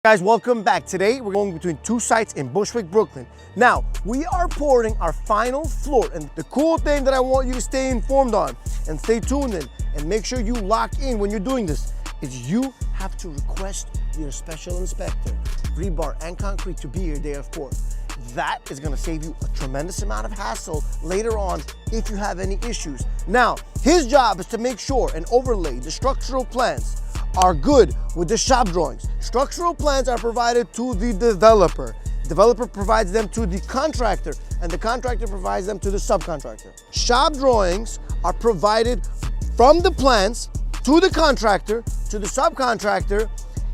Guys, welcome back. Today we're going between two sites in Bushwick, Brooklyn. Now we are pouring our final floor, and the cool thing that I want you to stay informed on and stay tuned in and make sure you lock in when you're doing this is you have to request your special inspector, rebar and concrete, to be here day of pour. That is going to save you a tremendous amount of hassle later on if you have any issues. Now his job is to make sure and overlay the structural plans are good with the shop drawings. Structural plans are provided to the developer. Developer provides them to the contractor, and the contractor provides them to the subcontractor. Shop drawings are provided from the plans to the contractor, to the subcontractor.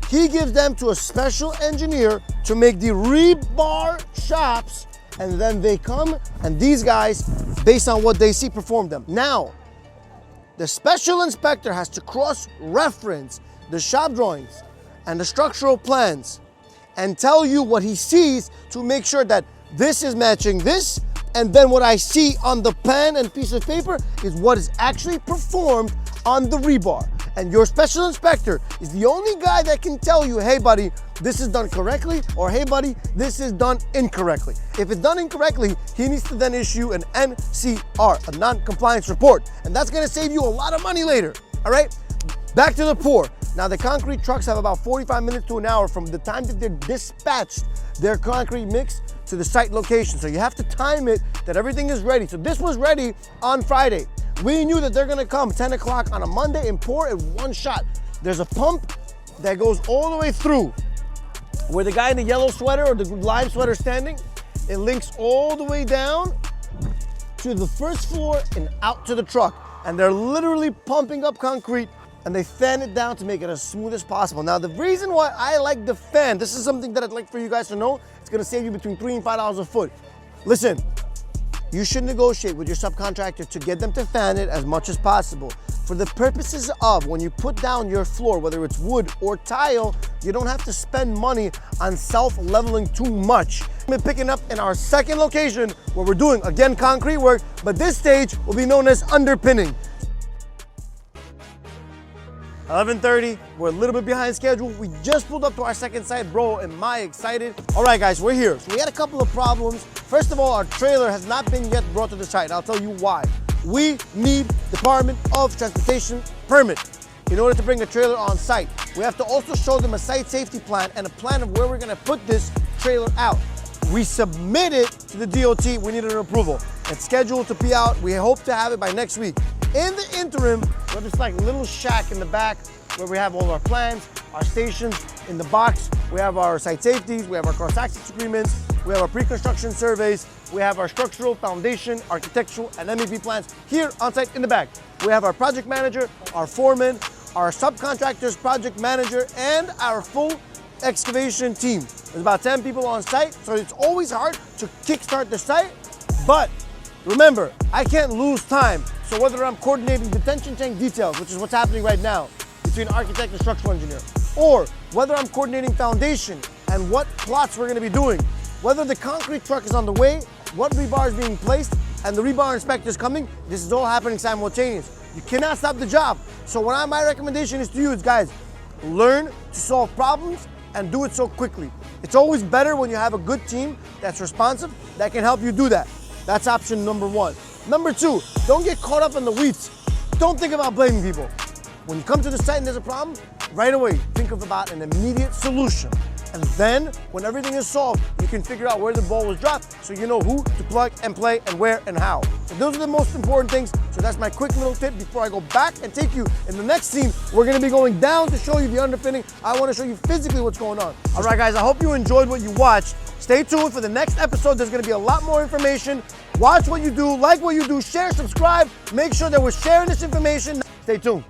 He gives them to a special engineer to make the rebar shops, and then they come and these guys, based on what they see, perform them. Now, the special inspector has to cross-reference the shop drawings and the structural plans and tell you what he sees to make sure that this is matching this, and then what I see on the pen and piece of paper is what is actually performed on the rebar. And your special inspector is the only guy that can tell you, hey buddy, this is done correctly, or hey buddy, this is done incorrectly. If it's done incorrectly, he needs to then issue an NCR, a non-compliance report, and that's gonna save you a lot of money later, all right? Back to the pour. Now the concrete trucks have about 45 minutes to an hour from the time that they're dispatched their concrete mix to the site location. So you have to time it that everything is ready. So this was ready on Friday. We knew that they're gonna come 10 o'clock on a Monday and pour in one shot. There's a pump that goes all the way through where the guy in the yellow sweater or the lime sweater is standing. It links all the way down to the first floor and out to the truck. And they're literally pumping up concrete, and they fan it down to make it as smooth as possible. Now, the reason why I like the fan, this is something that I'd like for you guys to know, it's gonna save you between $3 and $5 a foot. Listen, you should negotiate with your subcontractor to get them to fan it as much as possible. For the purposes of when you put down your floor, whether it's wood or tile, you don't have to spend money on self-leveling too much. We're picking up in our second location where we're doing, again, concrete work, but this stage will be known as underpinning. 11:30, we're a little bit behind schedule. We just pulled up to our second site. Bro, am I excited. All right, guys, we're here. So we had a couple of problems. First of all, our trailer has not been yet brought to the site. I'll tell you why. We need Department of Transportation permit in order to bring a trailer on site. We have to also show them a site safety plan and a plan of where we're gonna put this trailer out. We submitted to the DOT, we needed an approval. It's scheduled to be out. We hope to have it by next week. In the interim, we're just like a little shack in the back where we have all our plans, our stations. In the box, we have our site safeties, we have our cross-access agreements, we have our pre-construction surveys, we have our structural, foundation, architectural, and MEP plans here on site in the back. We have our project manager, our foreman, our subcontractors, project manager, and our full excavation team. There's about 10 people on site, so it's always hard to kickstart the site, but remember, I can't lose time. So whether I'm coordinating detention tank details, which is what's happening right now between architect and structural engineer, or whether I'm coordinating foundation and what plots we're gonna be doing, whether the concrete truck is on the way, what rebar is being placed, and the rebar inspector is coming, this is all happening simultaneously. You cannot stop the job. So my recommendation is to you, guys, learn to solve problems and do it so quickly. It's always better when you have a good team that's responsive, that can help you do that. That's option number one. Number two, don't get caught up in the weeds. Don't think about blaming people. When you come to the site and there's a problem, right away, think about an immediate solution. And then, when everything is solved, you can figure out where the ball was dropped so you know who to plug and play and where and how. So those are the most important things. So that's my quick little tip before I go back and take you in the next scene. We're gonna be going down to show you the underpinning. I wanna show you physically what's going on. All right, guys, I hope you enjoyed what you watched. Stay tuned for the next episode. There's gonna be a lot more information. Watch what you do, like what you do, share, subscribe. Make sure that we're sharing this information. Stay tuned.